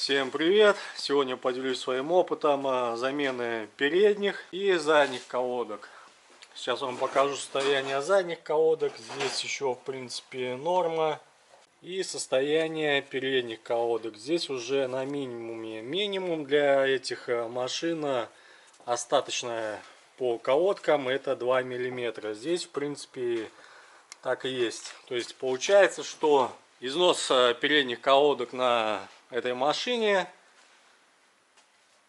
Всем привет! Сегодня поделюсь своим опытом замены передних и задних колодок. Сейчас вам покажу состояние задних колодок. Здесь еще в принципе норма. И состояние передних колодок. Здесь уже на минимуме. Минимум для этих машин остаточная по колодкам это 2 мм. Здесь в принципе так и есть. То есть получается, что износ передних колодок на этой машине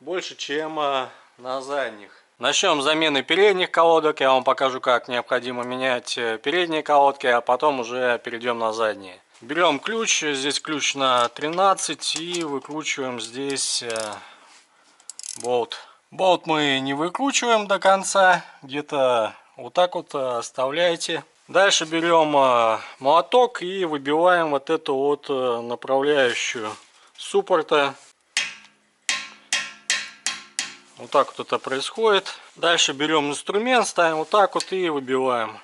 больше, чем на задних. Начнем с замены передних колодок. Я вам покажу, как необходимо менять передние колодки, а потом уже перейдем на задние. Берем ключ. Здесь ключ на 13 и выкручиваем здесь болт. Болт мы не выкручиваем до конца. Где-то вот так вот оставляете. Дальше берем молоток и выбиваем вот эту вот направляющую суппорта. Вот так вот это происходит. Дальше берем инструмент, ставим вот так вот и выбиваем.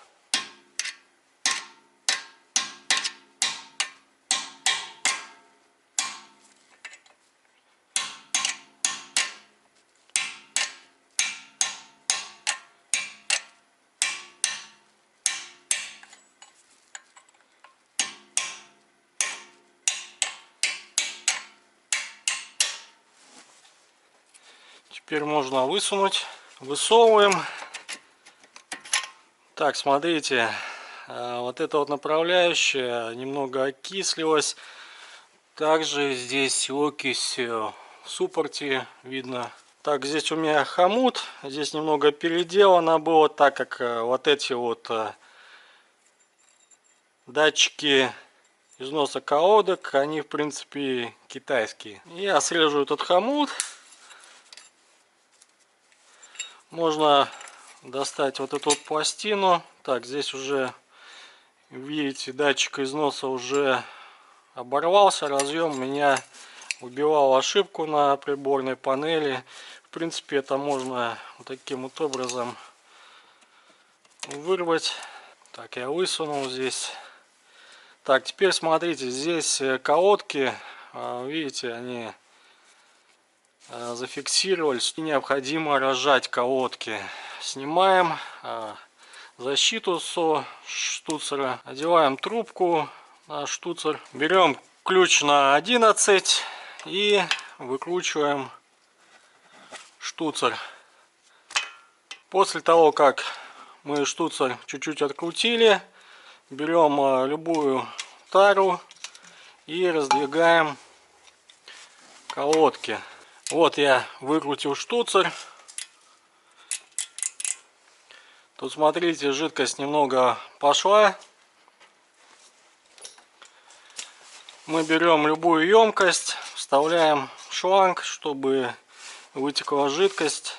Теперь можно высунуть. Высовываем. Так, смотрите, вот эта вот направляющая немного окислилась. Также здесь окись в суппорте видно. Так, здесь у меня хомут. Здесь немного переделано было, так как вот эти вот датчики износа колодок, они в принципе китайские. Я срежу этот хомут. Можно достать вот эту вот пластину. Так, здесь уже, видите, датчик износа уже оборвался. Разъем у меня убивал ошибку на приборной панели. В принципе, это можно вот таким вот образом вырвать. Так, я высунул здесь. Так, теперь смотрите, здесь колодки, видите, они зафиксировались. Необходимо разжать колодки. Снимаем защиту со штуцера, одеваем трубку на штуцер, берем ключ на 11 и выкручиваем штуцер. После того, как мы штуцер чуть-чуть открутили, берем любую тару и раздвигаем колодки. Вот я выкрутил штуцер. Тут смотрите, жидкость немного пошла. Мы берем любую емкость, вставляем шланг, чтобы вытекла жидкость.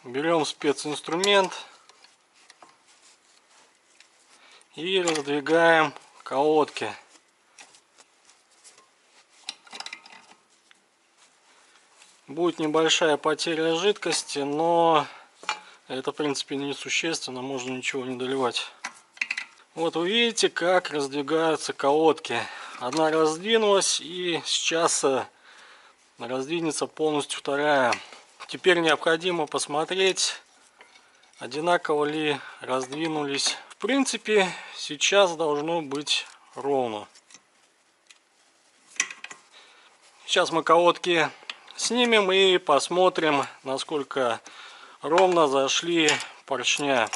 Берем специнструмент и раздвигаем колодки. Будет небольшая потеря жидкости, но это в принципе несущественно, можно ничего не доливать. Вот вы видите, как раздвигаются колодки. Одна раздвинулась, и сейчас раздвинется полностью вторая. Теперь необходимо посмотреть, одинаково ли раздвинулись. В принципе, сейчас должно быть ровно. Сейчас мы колодки снимем и посмотрим, насколько ровно зашли поршня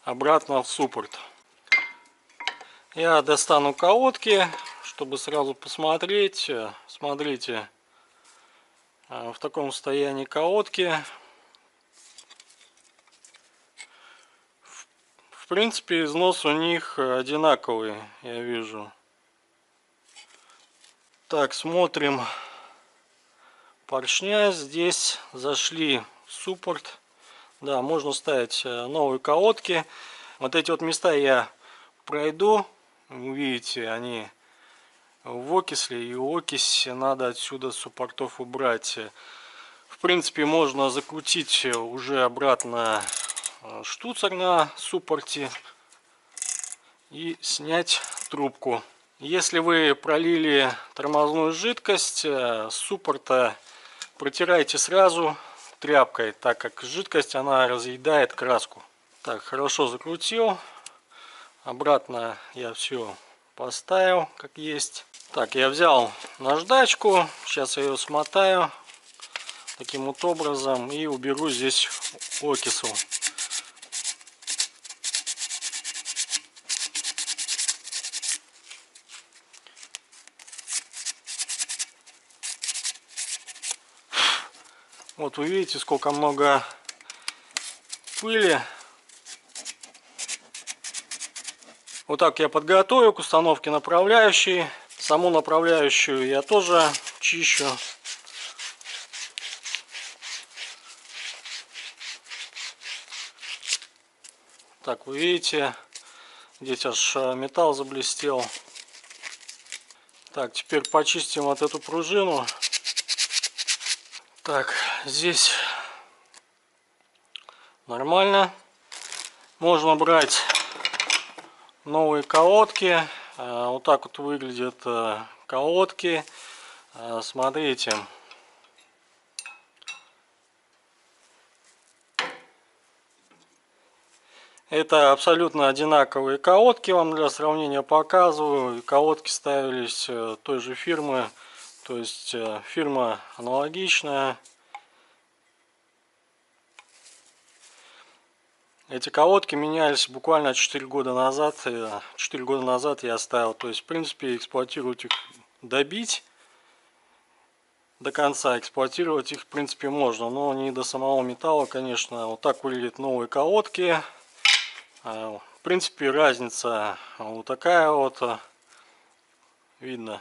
обратно в суппорт. Я достану колодки, чтобы сразу посмотреть. Смотрите, в таком состоянии колодки. В принципе, износ у них одинаковый, я вижу. Так, смотрим. Поршня здесь зашли в суппорт. Да, можно ставить новые колодки. Вот эти вот места я пройду. Вы видите, они в окисли, и окись надо отсюда с суппортов убрать. В принципе, можно закрутить уже обратно штуцер на суппорте. и снять трубку. Если вы пролили тормозную жидкость, с суппорта протирайте сразу тряпкой, так как жидкость она разъедает краску. Так, хорошо закрутил. Обратно я все поставил как есть. Так, я взял наждачку. Сейчас я ее смотаю таким вот образом и уберу здесь окису. Вот вы видите, сколько много пыли. Вот так я подготовил к установке направляющей. Саму направляющую я тоже чищу. Так, вы видите, здесь аж металл заблестел. Так, теперь почистим вот эту пружину. Так, здесь нормально. Можно брать новые колодки. Вот так вот выглядят колодки. Смотрите. Это абсолютно одинаковые колодки, вам для сравнения показываю. Колодки ставились той же фирмы, то есть фирма аналогичная. Эти колодки менялись буквально 4 года назад. 4 года назад я оставил. То есть, в принципе, эксплуатировать их, добить до конца, эксплуатировать их, в принципе, можно. Но не до самого металла, конечно. Вот так выглядят новые колодки. В принципе, разница вот такая вот. Видно.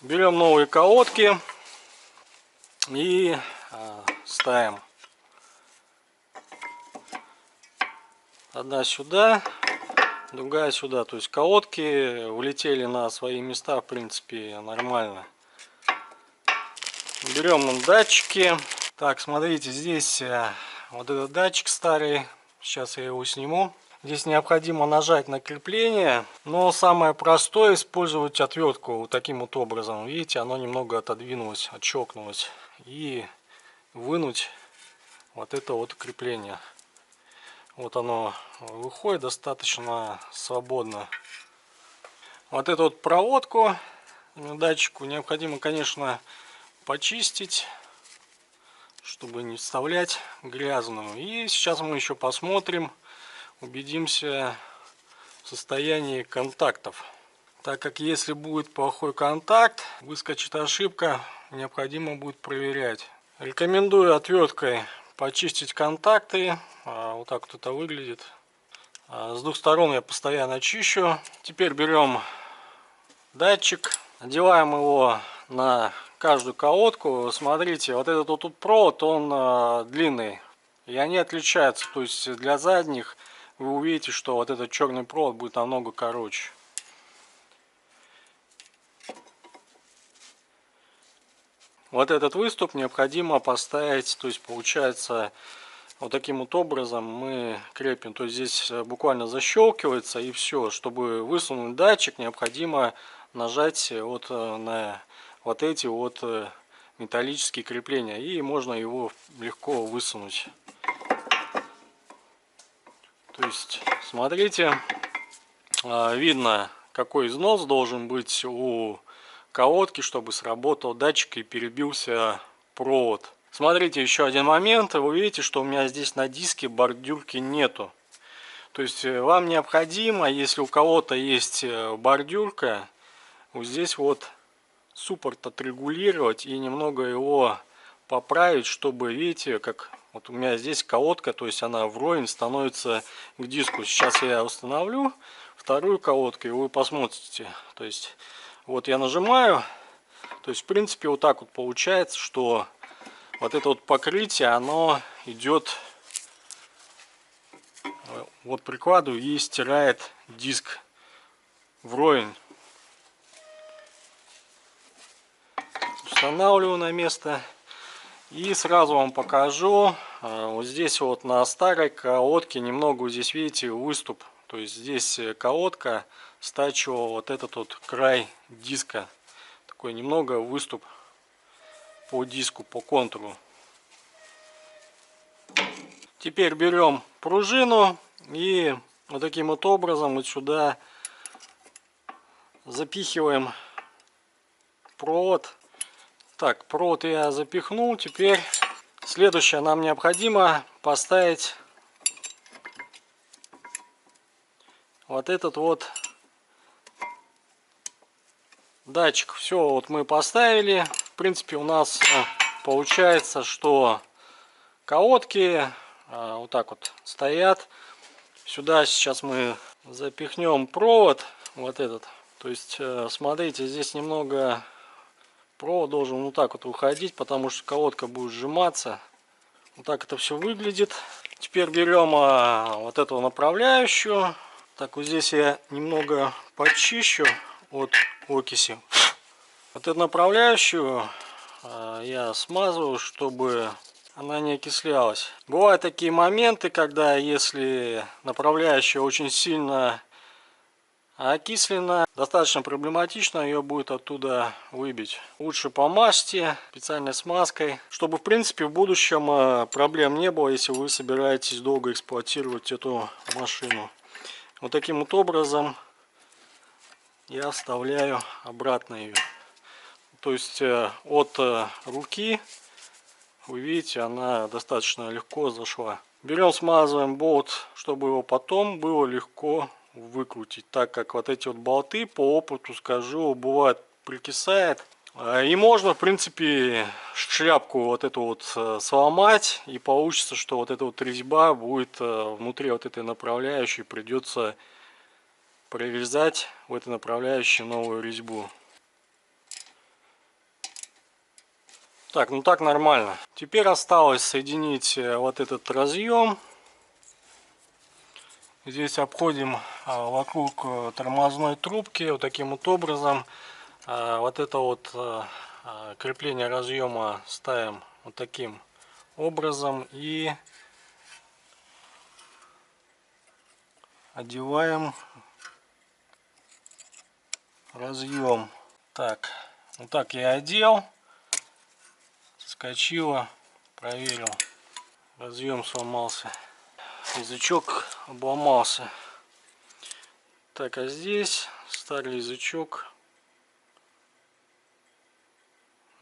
Берем новые колодки и ставим. Одна сюда, другая сюда. То есть колодки улетели на свои места, в принципе, нормально. Берем датчики. Так, смотрите, здесь вот этот датчик старый. Сейчас я его сниму. Здесь необходимо нажать на крепление. Но самое простое — использовать отвертку вот таким вот образом. Видите, оно немного отодвинулось, отщелкнулось. И вынуть вот это вот крепление. Вот оно выходит достаточно свободно. Вот эту вот проводку датчику необходимо, конечно, почистить, чтобы не вставлять грязную. И сейчас мы еще посмотрим, убедимся в состоянии контактов. Так как если будет плохой контакт, выскочит ошибка, необходимо будет проверять. Рекомендую отверткой почистить контакты. Вот так вот это выглядит. С двух сторон я постоянно чищу. Теперь берем датчик, надеваем его на каждую колодку. Смотрите, вот этот вот провод, он длинный, и они отличаются. То есть для задних вы увидите, что вот этот черный провод будет намного короче. Вот этот выступ необходимо поставить, то есть получается вот таким вот образом мы крепим. То есть здесь буквально защелкивается, и все. Чтобы высунуть датчик, необходимо нажать вот на вот эти вот металлические крепления, и можно его легко высунуть. То есть смотрите, видно, какой износ должен быть у колодки, чтобы сработал датчик и перебился провод. Смотрите, еще один момент. Вы видите, что у меня здесь на диске бордюрки нету. То есть вам необходимо, если у кого-то есть бордюрка, вот здесь вот суппорт отрегулировать и немного его поправить, чтобы, видите, как вот у меня здесь колодка, то есть она вровень становится к диску. Сейчас я установлю вторую колодку, и вы посмотрите. То есть вот я нажимаю, то есть в принципе вот так вот получается, что вот это вот покрытие, оно идет, вот прикладываю и стирает диск вровень. Устанавливаю на место и сразу вам покажу. Вот здесь вот на старой колодке немного, вот здесь видите, выступ. То есть здесь колодка стачивала вот этот вот край диска. Такой немного выступ по диску, по контуру. Теперь берем пружину и вот таким вот образом вот сюда запихиваем провод. Так, провод я запихнул. Теперь следующее, нам необходимо поставить вот этот вот датчик. Все, вот мы поставили. В принципе, у нас получается, что колодки вот так вот стоят. Сюда сейчас мы запихнем провод вот этот. То есть, смотрите, здесь немного провод должен вот так вот выходить, потому что колодка будет сжиматься. Вот так это все выглядит. Теперь берем вот эту направляющую. Так, вот здесь я немного почищу от окиси. Вот эту направляющую я смазываю, чтобы она не окислялась. Бывают такие моменты, когда если направляющая очень сильно окислена, достаточно проблематично ее будет оттуда выбить. Лучше помажьте специальной смазкой, чтобы в принципе в будущем проблем не было, если вы собираетесь долго эксплуатировать эту машину. Вот таким вот образом я вставляю обратно ее. То есть от руки, вы видите, она достаточно легко зашла. Берем, смазываем болт, чтобы его потом было легко выкрутить, так как вот эти вот болты, по опыту скажу, бывает прикисает. И можно, в принципе, шляпку вот эту вот сломать, и получится, что вот эта вот резьба будет внутри вот этой направляющей, придется прорезать в этой направляющей новую резьбу. Так, ну так нормально. Теперь осталось соединить вот этот разъем. Здесь обходим вокруг тормозной трубки вот таким вот образом. Вот это вот крепление разъема ставим вот таким образом и одеваем разъем. Так, вот так я одел. Соскочило, проверил. Разъем сломался. Язычок обломался. Так, а здесь старый язычок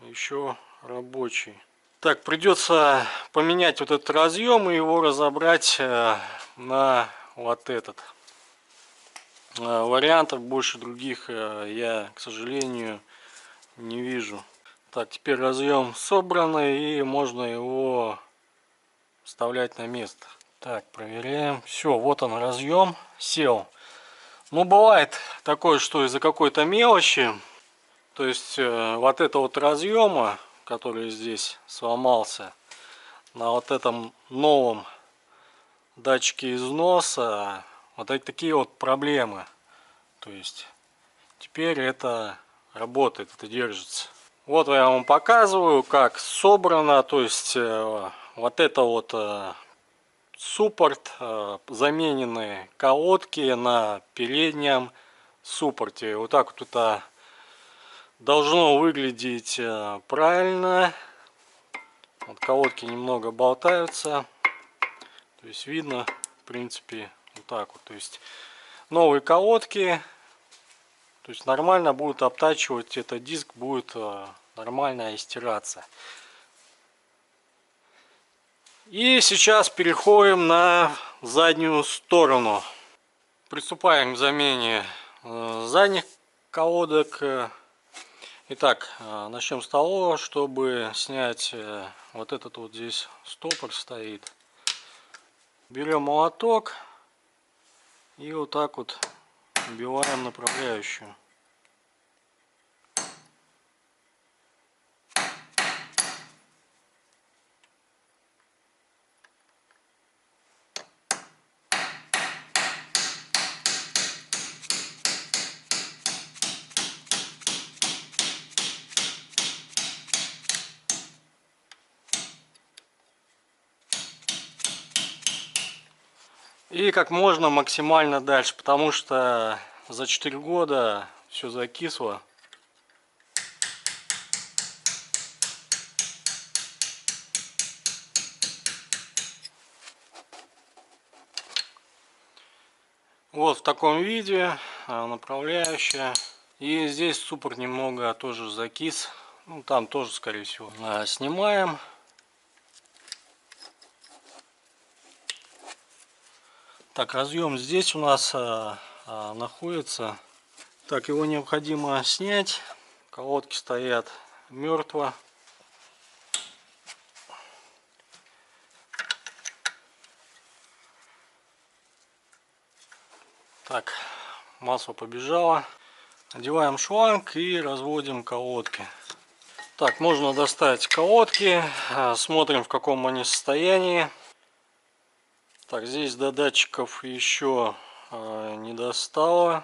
еще рабочий. Так, придется поменять вот этот разъем и его разобрать на вот этот. Вариантов больше других я, к сожалению, не вижу. Так, теперь разъем собранный и можно его вставлять на место. Так, проверяем. Все, вот он разъем сел. Ну, бывает такое, что из-за какой-то мелочи, то есть вот это вот разъема, который здесь сломался, на вот этом новом датчике износа, вот такие вот проблемы. То есть теперь это работает, это держится. Вот я вам показываю, как собрано, то есть вот это вот суппорт, замененные колодки на переднем суппорте. Вот так вот это должно выглядеть правильно. Вот колодки немного болтаются, то есть видно, в принципе, вот так вот. То есть новые колодки, то есть нормально будут обтачивать этот диск, будет нормально стираться. И сейчас переходим на заднюю сторону. Приступаем к замене задних колодок. Итак, начнем с того, чтобы снять вот этот вот здесь стопор стоит. Берем молоток и вот так вот вбиваем направляющую. И как можно максимально дальше, потому что за 4 года все закисло. Вот в таком виде направляющая. И здесь суппорт немного тоже закис. Ну, там тоже, скорее всего. Снимаем. Так, разъем здесь у нас находится. Так, его необходимо снять. Колодки стоят мертво. Так, масло побежало. Одеваем шланг и разводим колодки. Так, можно достать колодки. Смотрим, в каком они состоянии. Так, здесь до датчиков еще не достало.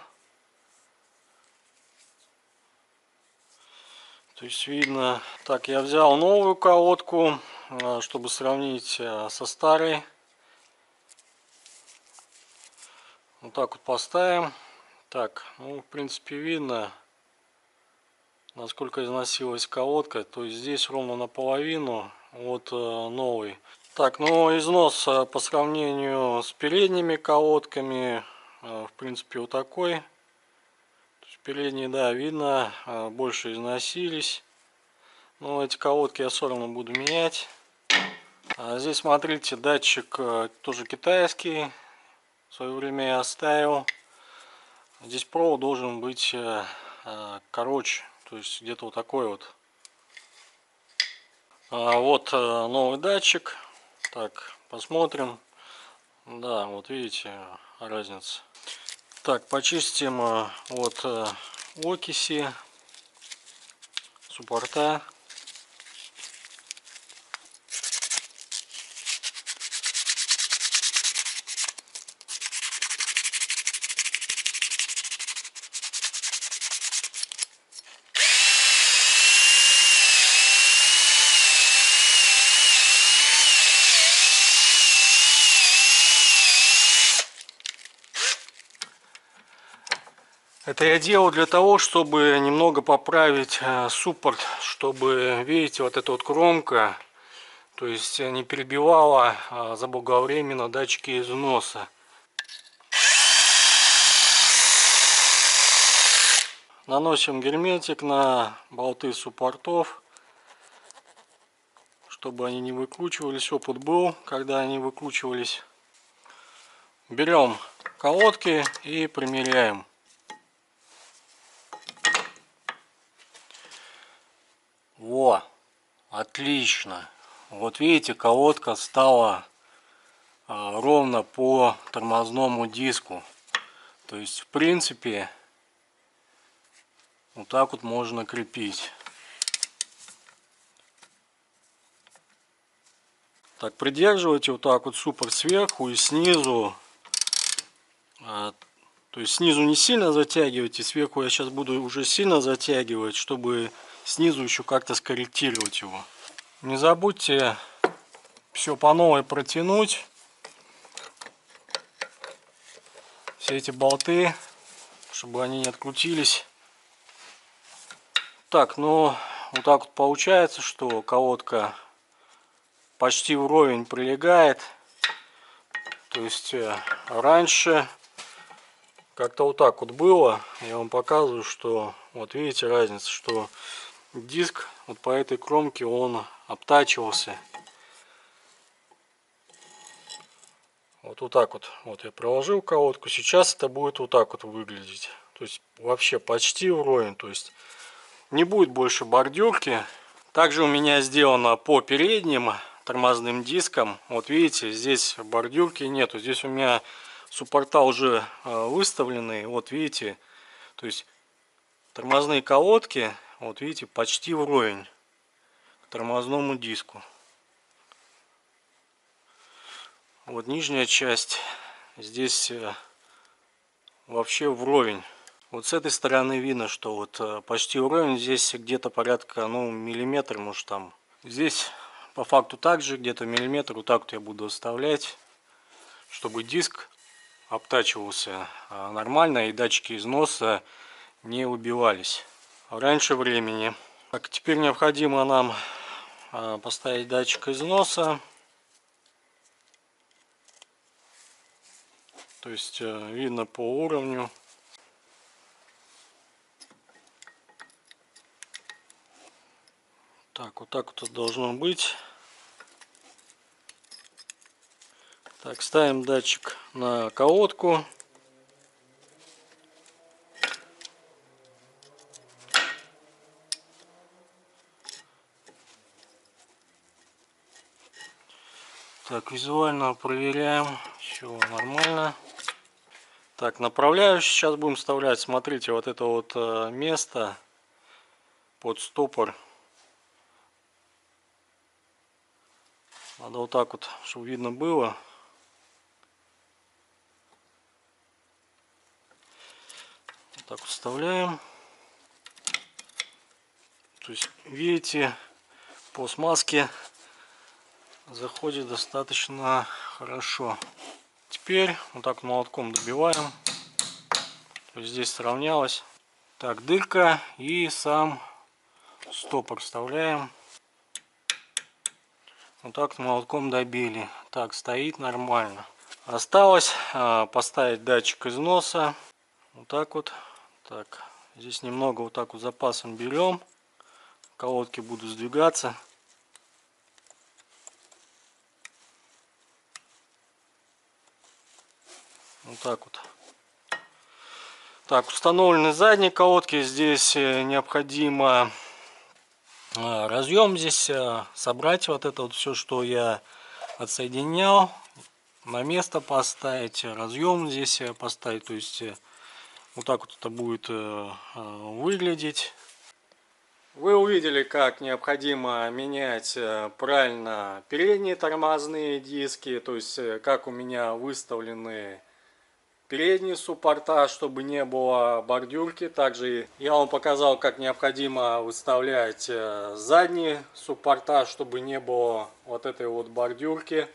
То есть видно. Так, я взял новую колодку, чтобы сравнить со старой. Вот так вот поставим. Так, ну, в принципе, видно, насколько износилась колодка. То есть здесь ровно наполовину от новой. Так, ну, износ по сравнению с передними колодками, в принципе, вот такой. То есть передние, да, видно, больше износились. Но эти колодки я все равно буду менять. Здесь, смотрите, датчик тоже китайский. В свое время я оставил. Здесь провод должен быть короче, то есть где-то вот такой вот. Вот новый датчик. Так, посмотрим. Да, вот видите разницу. Так, почистим от окиси суппорта. Это я делал для того, чтобы немного поправить суппорт, чтобы, видите, вот эта вот кромка, то есть не перебивала заблаговременно датчики износа. Наносим герметик на болты суппортов, чтобы они не выкручивались. Опыт был, когда они выкручивались. Берем колодки и примеряем. Во, отлично. Вот видите, колодка стала ровно по тормозному диску. То есть, в принципе, вот так вот можно крепить. Так, придерживайте вот так вот суппорт сверху и снизу. То есть снизу не сильно затягивайте, сверху я сейчас буду уже сильно затягивать, чтобы снизу еще как-то скорректировать его. Не забудьте все по новой протянуть. Все эти болты, чтобы они не открутились. Так, ну вот так вот получается, что колодка почти вровень прилегает. То есть раньше как-то вот так вот было. Я вам показываю, что вот видите разницу, что диск вот по этой кромке он обтачивался. Вот так вот. Вот я проложил колодку. Сейчас это будет вот так вот выглядеть. То есть вообще почти вровень. То есть не будет больше бордюрки. Также у меня сделано по передним тормозным дискам. Вот видите, здесь бордюрки нету. Здесь у меня суппорта уже выставлены. Вот видите, то есть тормозные колодки, вот видите, почти вровень к тормозному диску. Вот нижняя часть здесь вообще вровень. Вот с этой стороны видно, что вот почти вровень. Здесь где-то порядка, ну, миллиметр, может там. Здесь по факту также где-то миллиметр. Вот так вот я буду оставлять, чтобы диск обтачивался нормально и датчики износа не убивались раньше времени. Так, теперь необходимо нам поставить датчик износа. То есть видно по уровню. Так, вот так вот должно быть. Так, ставим датчик на колодку. Так, визуально проверяем, все нормально. Так, направляющий сейчас будем вставлять. Смотрите, вот это вот место под стопор. Надо вот так вот, чтобы видно было. Вот так вот вставляем. То есть, видите, по смазке заходит достаточно хорошо. Теперь вот так молотком добиваем. То есть здесь сравнялось. Так, дырка и сам стопор вставляем. Вот так молотком добили. Так, стоит нормально. Осталось поставить датчик износа. Вот так вот. Так, здесь немного вот так вот запасом берем. Колодки будут сдвигаться. Вот так вот. Так, установлены задние колодки. Здесь необходимо разъем здесь собрать вот это вот все, что я отсоединял, на место поставить, разъем здесь поставить. То есть вот так вот это будет выглядеть. Вы увидели, как необходимо менять правильно передние тормозные диски, то есть как у меня выставлены передние суппорта, чтобы не было бордюрки. Также я вам показал, как необходимо выставлять задние суппорта, чтобы не было вот этой вот бордюрки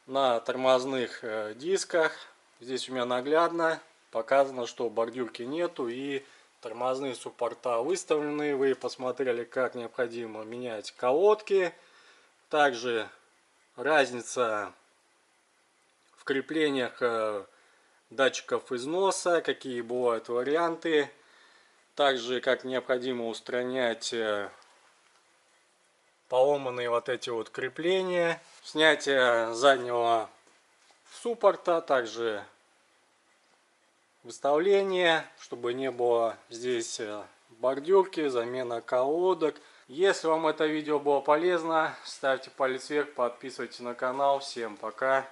на тормозных дисках. Здесь у меня наглядно показано, что бордюрки нету и тормозные суппорта выставлены. Вы посмотрели, как необходимо менять колодки. Также разница в креплениях датчиков износа, какие бывают варианты. Также как необходимо устранять поломанные вот эти вот крепления. Снятие заднего суппорта, также выставление, чтобы не было здесь бордюрки, замена колодок. Если вам это видео было полезно, ставьте палец вверх, подписывайтесь на канал. Всем пока!